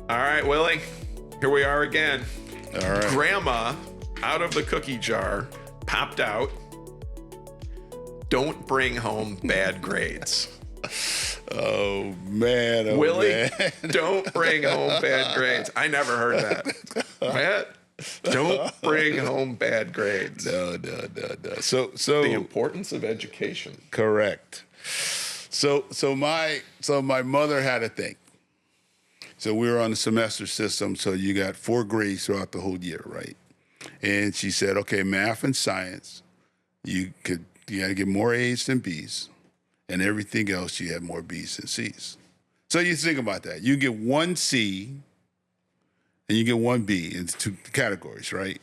All right, Willie, here we are again. All right. Grandma, out of the cookie jar, popped out. Don't bring home bad grades. Oh, man. Oh, Willie, man. don't bring home bad grades. I never heard that. Matt, don't bring home bad grades. No. So The importance of education. correct. So my mother had a thing. So we were on the semester system, so you got 4 grades throughout the whole year, right? And she said, okay, math and science, you got to get more A's than B's, and everything else you had more B's than C's. So you think about that. You get 1 C and you get 1 B in 2 categories, right?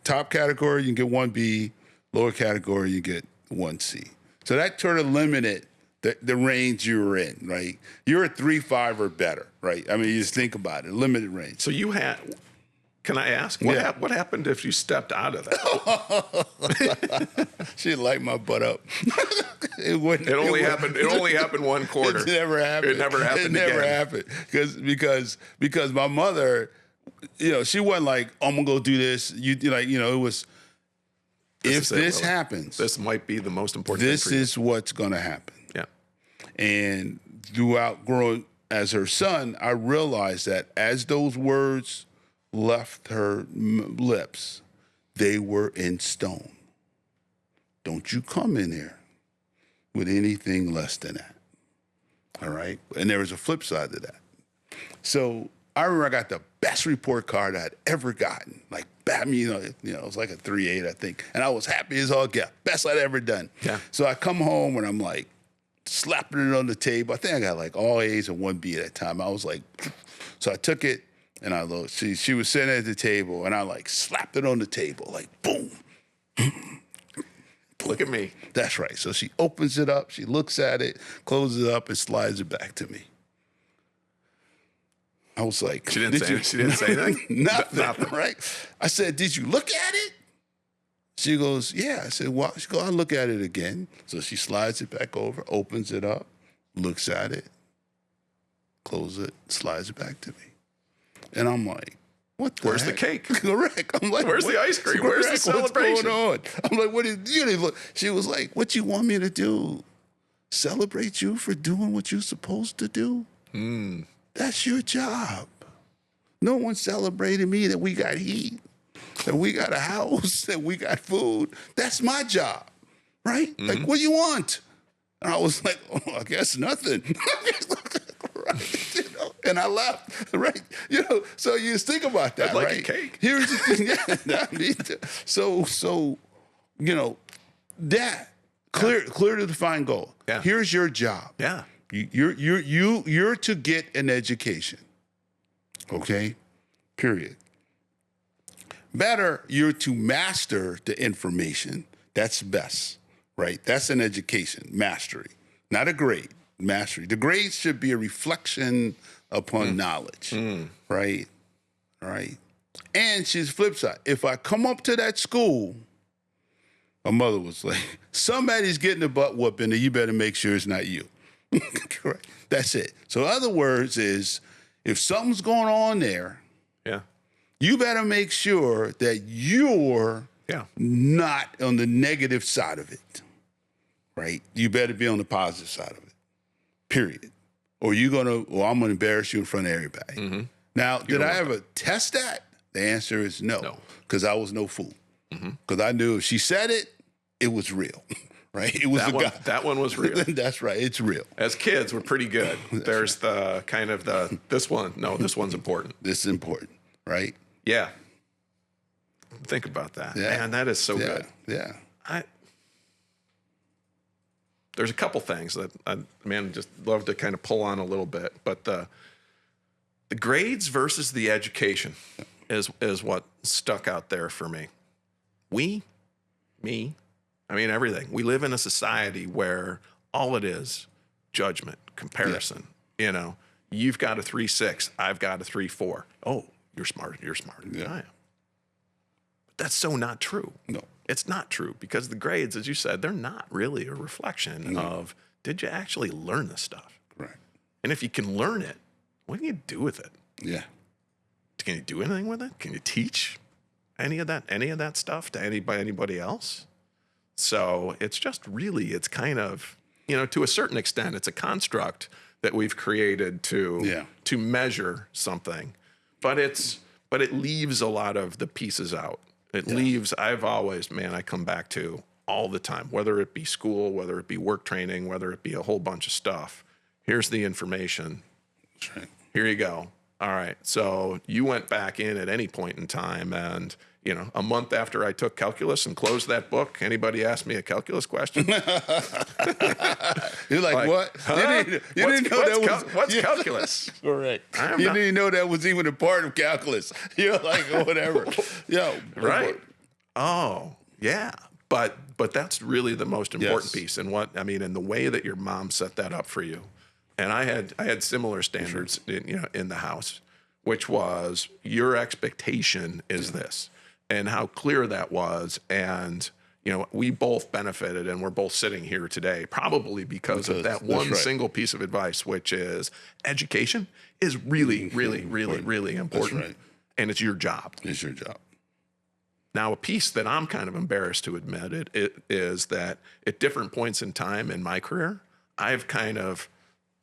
Top category, you get 1 B. Lower category, you get 1 C. So that sort of limited the range you were in, right? You're a 3.5 or better, right? I mean, you just think about it, limited range. So you had, can I ask, what happened if you stepped out of that? She'd light my butt up. It only happened one quarter. It never happened. It never happened It never again. happened. Because my mother, she wasn't like, I'm gonna go do this. It was, if this happens, this might be the most important thing this for you. is what's gonna happen. Yeah. And throughout growing as her son, I realized that as those words left her lips, they were in stone. Don't you come in here with anything less than that. All right? And there was a flip side to that. So I remember I got the best report card I'd ever gotten. Like, it was like a 3.8, I think. And I was happy as all get. Best I'd ever done. Yeah. So I come home and I'm like, slapping it on the table. I think I got like all A's and 1 B at that time. I was like, so I took it and I looked. She was sitting at the table and I like slapped it on the table, like boom. Look at me. That's right. So she opens it up, she looks at it, closes it up, and slides it back to me. I was like, She didn't say anything? Nothing, right? I said, did you look at it? She goes, yeah. I said, well, she goes, I'll look at it again. So she slides it back over, opens it up, looks at it, closes it, slides it back to me. And I'm like, what the Where's heck? the cake? Correct. I'm like, Where's the ice cream? Where's the celebration? What's going on? I'm like, what is, she was like, what you want me to do? Celebrate you for doing what you're supposed to do? That's your job. No one celebrated me that we got heat, that we got a house, that we got food. That's my job, right? Like, what do you want? And I was like, I guess nothing. Right? And I left, right? So you just think about that, I'd like right? a cake. Here's the thing. I mean, so that clear to define goal. Yeah. Here's your job. Yeah. You're to get an education. Okay? Period. Better, you're to master the information. That's best, right? That's an education, mastery, not a grade, mastery. The grade should be a reflection upon knowledge, right? All right. And she's flip side. If I come up to that school, my mother was like, somebody's getting a butt whooping, and you better make sure it's not you. Correct. That's it. So in other words is, if something's going on there, Yeah. you better make sure that you're Yeah. not on the negative side of it, right? You better be on the positive side of it, period. Or I'm going to embarrass you in front of everybody. Now, did I ever test that? The answer is no, because I was no fool. Because I knew if she said it, it was real, right? It was That one was real. That's right. It's real. As kids, we're pretty good. There's the kind of this one's important. This is important, right? Yeah. Think about that. Yeah. Man, that is so good. Yeah. There's a couple things that I just love to kind of pull on a little bit, but the grades versus the education is what stuck out there for me. Everything. We live in a society where all it is judgment, comparison. Yeah. You've got a 3.6, I've got a 3.4. Oh, you're smarter than I am. But that's so not true. No. It's not true, because the grades, as you said, they're not really a reflection of, did you actually learn this stuff? Right. And if you can learn it, what do you do with it? Yeah. Can you do anything with it? Can you teach any of that stuff to anybody else? So it's just really, it's kind of, to a certain extent, it's a construct that we've created to measure something, but it leaves a lot of the pieces out. It leaves, I come back to all the time, whether it be school, whether it be work training, whether it be a whole bunch of stuff. Here's the information. That's right. Here you go. All right. So you went back in at any point in time and, a month after I took calculus and closed that book, anybody asked me a calculus question? You're like what? Huh? You didn't know that was what's calculus? Correct. You didn't even know that was even a part of calculus. You're like, whatever. Right. Oh, yeah. But that's really the most important piece. And and the way that your mom set that up for you. And I had similar standards in the house, which was your expectation is this, and how clear that was. And we both benefited, and we're both sitting here today probably because of that one single piece of advice, which is education is really, really, really, really important. That's right. And it's your job. It's your job. Now, a piece that I'm kind of embarrassed to admit it is that at different points in time in my career,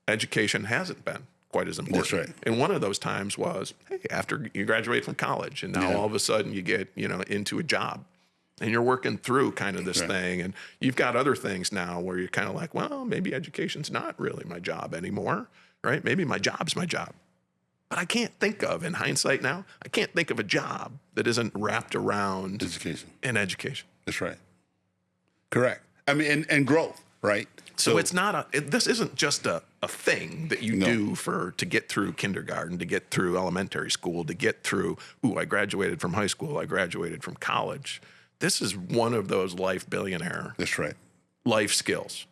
education hasn't been quite as important. That's right. And one of those times was, hey, after you graduate from college, and now all of a sudden you get, into a job, and you're working through kind of this thing, and you've got other things now where you're kind of like, well, maybe education's not really my job anymore, right? Maybe my job's my job. But I can't think of, in hindsight now, I can't think of a job that isn't wrapped around education. That's right. Correct. I mean, and growth, right? So it's not this isn't just a thing that you do to get through kindergarten, to get through elementary school, to get through, I graduated from high school, I graduated from college. This is one of those life billionaire. That's right. Life skills.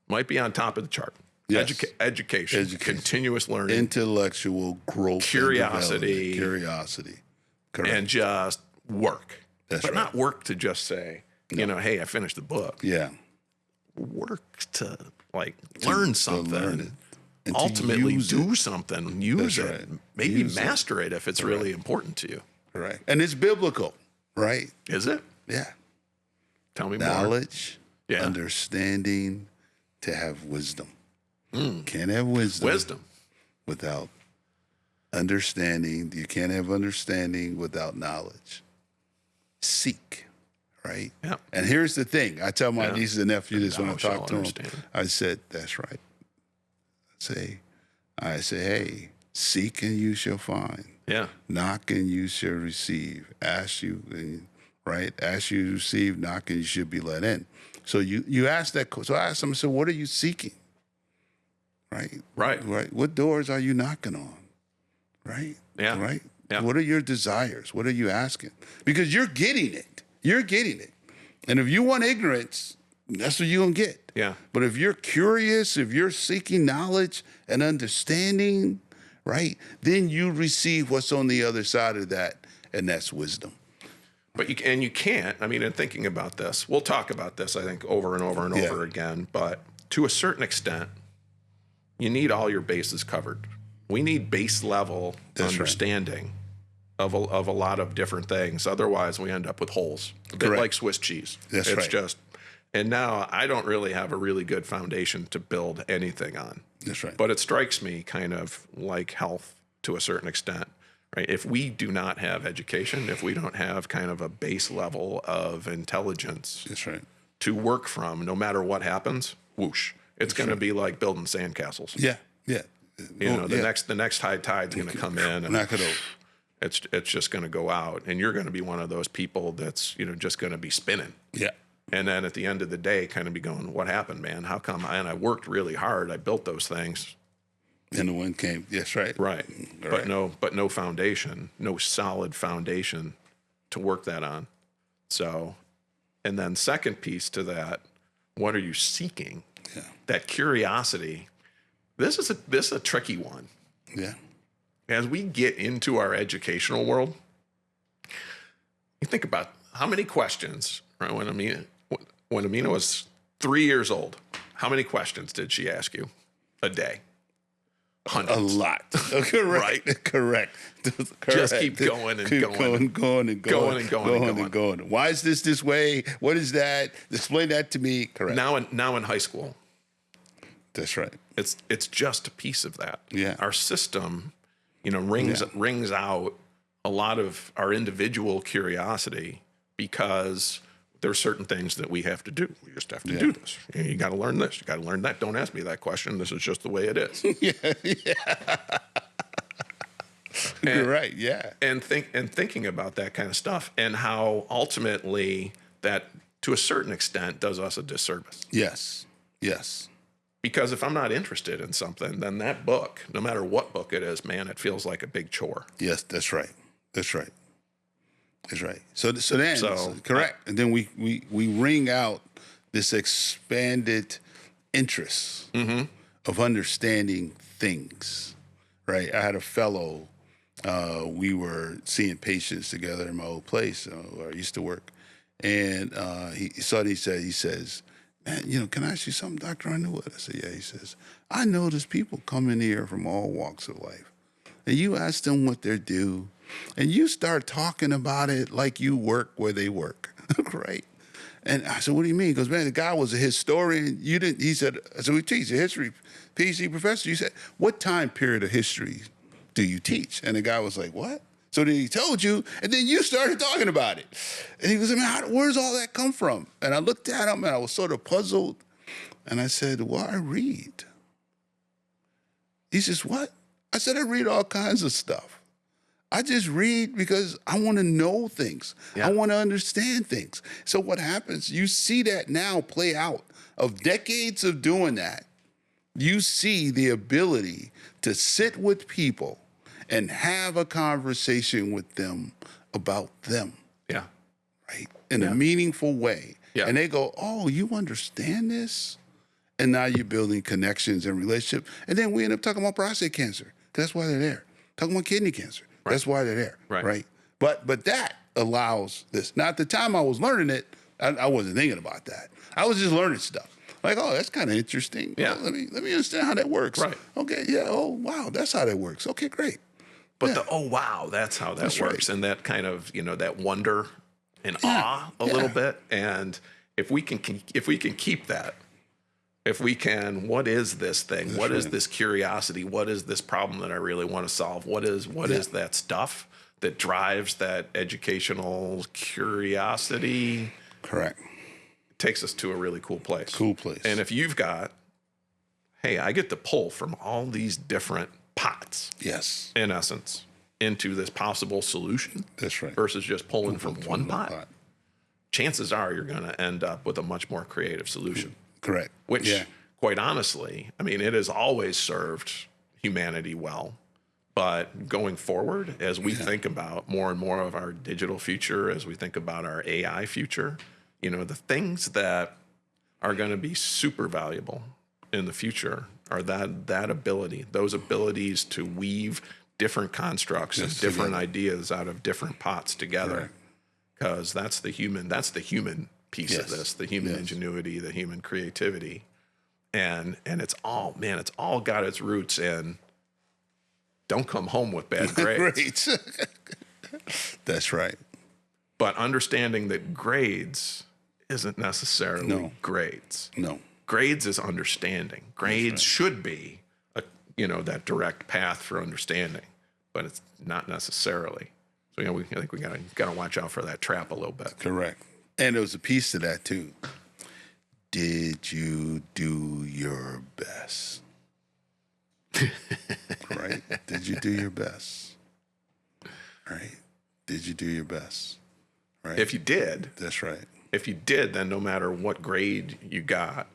Might be on top of the chart. Yes. Education, continuous learning, intellectual growth, curiosity. Correct. And just work. That's right. Not work to just say, hey, I finished the book. Yeah. Work to learn something, and ultimately do something, use it, maybe master it if it's really important to you. Right. And it's biblical, right? Is it? Yeah. Tell me more. Knowledge, understanding, to have wisdom. Can't have wisdom without understanding. You can't have understanding without knowledge. Seek. Right. Yeah. And here's the thing. I tell my nieces and nephews this when I talk to them. I said, that's right. I say, hey, seek and you shall find. Yeah. Knock and you shall receive. Ask you, Ask you to receive, knock and you should be let in. So you ask that. So I asked them, so what are you seeking? Right. What doors are you knocking on? Right. Yeah. Right. Yeah. What are your desires? What are you asking? Because you're getting it. You're getting it. And if you want ignorance, that's what you're going to get. Yeah. But if you're curious, if you're seeking knowledge and understanding, right, then you receive what's on the other side of that, and that's wisdom. But you can't, in thinking about this, we'll talk about this, I think, over and over and over again, but to a certain extent, you need all your bases covered. We need base level understanding of a lot of different things. Otherwise, we end up with holes, a bit like Swiss cheese. It's just, and now I don't really have a really good foundation to build anything on. That's right. But it strikes me kind of like health to a certain extent, right? If we do not have education, if we don't have kind of a base level of intelligence to work from, no matter what happens, whoosh, it's going to be like building sandcastles. Yeah, yeah. The next high tide's going to come in and knock it over. It's just going to go out, and you're going to be one of those people that's just going to be spinning. Yeah. And then at the end of the day, kind of be going, "What happened, man? How come?" And I worked really hard. I built those things. And the wind came. Yes, right. Right. But no foundation, no solid foundation to work that on. So, and then second piece to that, what are you seeking? Yeah. That curiosity. This is a tricky one. Yeah. As we get into our educational world, you think about how many questions, right? When Amina was 3 years old, how many questions did she ask you a day? hundreds. A lot. Correct. Right. Correct. Just keep going and Keep going. going and going and going. Why is this way? What is that? Explain that to me. Correct. Now in high school, That's right. it's just a piece of that. Yeah. Our system, rings out a lot of our individual curiosity because there's certain things that we have to do. We just have to do this. You got to learn this. You got to learn that. Don't ask me that question. This is just the way it is. You're right. Yeah. And thinking about that kind of stuff and how ultimately that, to a certain extent, does us a disservice. Yes. Yes. Because if I'm not interested in something, then that book, no matter what book it is, man, it feels like a big chore. Yes. That's right. That's right. That's right. So correct. And then we wring out this expanded interest of understanding things, right? I had a fellow, we were seeing patients together in my old place where I used to work. And he says, man, can I ask you something, Dr. Underwood? I said, yeah. He says, I notice people come in here from all walks of life. And you ask them what they do, and you start talking about it like you work where they work, right? And I said, what do you mean? He goes, man, the guy was a historian. You didn't, he said, so we teach a history PhD professor. You said, what time period of history do you teach? And the guy was like, what? So then he told you, and then you started talking about it. And he goes, I mean, where's all that come from? And I looked at him, and I was sort of puzzled. And I said, well, I read. He says, what? I said, I read all kinds of stuff. I just read because I want to know things. Yeah. I want to understand things. So what happens, you see that now play out of decades of doing that. You see the ability to sit with people and have a conversation with them about them. Yeah. Right? In a meaningful way. Yeah. And they go, oh, you understand this? And now you're building connections and relationship. And then we end up talking about prostate cancer. That's why they're there. Talking about kidney cancer. Right. That's why they're there. Right. But that allows this. Now, at the time I was learning it, I wasn't thinking about that. I was just learning stuff. Like, oh, that's kind of interesting. Yeah. Well, let me understand how that works. Right. Okay. Yeah. Oh, wow. That's how that works. Okay, great. But that's how that works. Right. And that kind of, that wonder and awe a little bit. And if we can keep that, what is this thing? That's what is this curiosity? What is this problem that I really want to solve? What is that stuff that drives that educational curiosity? Correct. It takes us to a really cool place. Cool place. And if you've got, hey, I get to pull from all these different pots. Yes. In essence, into this possible solution. That's right. Versus just pulling from one pot. Chances are you're going to end up with a much more creative solution. Correct. Which, quite honestly, I mean, it has always served humanity well. But going forward, as we think about more and more of our digital future, as we think about our AI future, the things that are going to be super valuable in the future are that ability, those abilities to weave different constructs and different ideas out of different pots together. Because that's the human piece of this, the human ingenuity, the human creativity. And it's all got its roots in don't come home with bad grades. That's right. But understanding that grades isn't necessarily grades. No. Grades is understanding. Grades should be that direct path for understanding, but it's not necessarily. So I think we gotta watch out for that trap a little bit. Correct. And there was a piece to that too. Did you do your best? Right? Did you do your best? Right? Did you do your best? Right? If you did. That's right. If you did, then no matter what grade you got,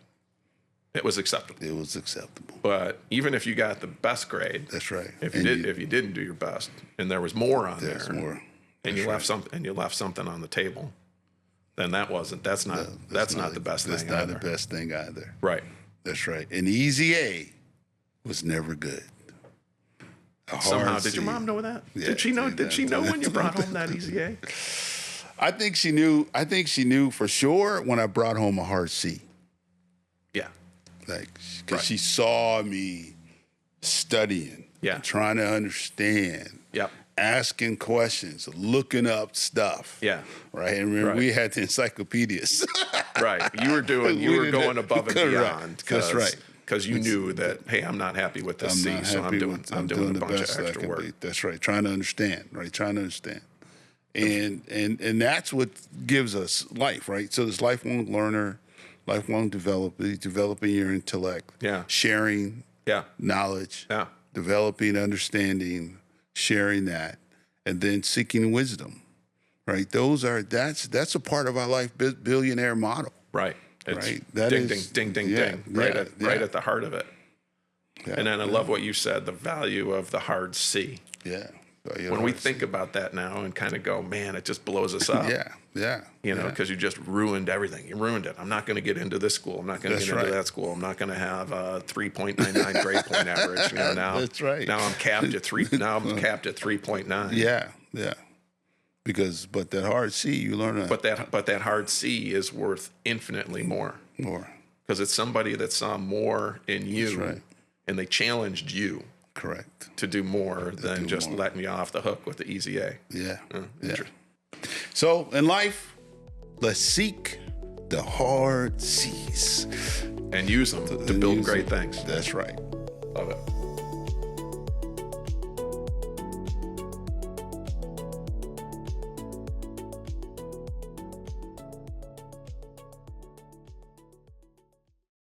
it was acceptable. It was acceptable. But even if you got the best grade. That's right. If you didn't do your best and there was more on there. More. And you left something on the table, then that's not the best thing either. That's not the best thing either. Right. That's right. And easy A was never good. Somehow, did your mom know that? Yeah, did she know? Did she know when you brought home that easy A? I think she knew. I think she knew for sure when I brought home a hard C. Yeah. Like, because she saw me studying, Yeah. trying to understand, Yep. asking questions, looking up stuff. Yeah. Right. And remember, Right. we had the encyclopedias. Right. You were going above and beyond. That's right. Because you knew that, hey, I'm not happy with this C, so I'm doing a bunch of extra work. That's right. Trying to understand, right? Trying to understand. And that's what gives us life, right? So this lifelong learner, lifelong developing your intellect, Yeah. sharing Yeah. knowledge, Yeah. developing understanding, sharing that, and then seeking wisdom, right? That's a part of our life billionaire model. Right. It's Right. That ding, is- ding, ding, ding, yeah, ding. yeah, Right yeah. at the heart of it. Yeah, And then I love what you said, the value of the hard C. yeah. When we think about that now and kind of go, man, it just blows us up. Yeah. You know, because you just ruined everything. You ruined it. I'm not going to get into this school. I'm not going to That's get into right. that school. I'm not going to have a 3.99 grade point average. You know, now That's right. Now I'm capped at 3. Now I'm capped at 3.9. Yeah. But that hard C, you learn But that hard C is worth infinitely more more. because it's somebody that saw more in you, right. and they challenged you Correct. to do more than just letting you off the hook with the easy A. Yeah. Interesting. So in life, let's seek the hard C's And use them to build great things. That's right. Love it.